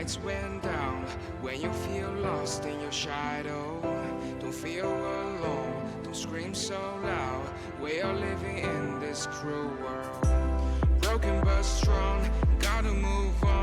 lights went down. When you feel lost in your shadow, don't feel alone, don't scream so loud. We are living in this cruel world, broken but strong, gotta move on.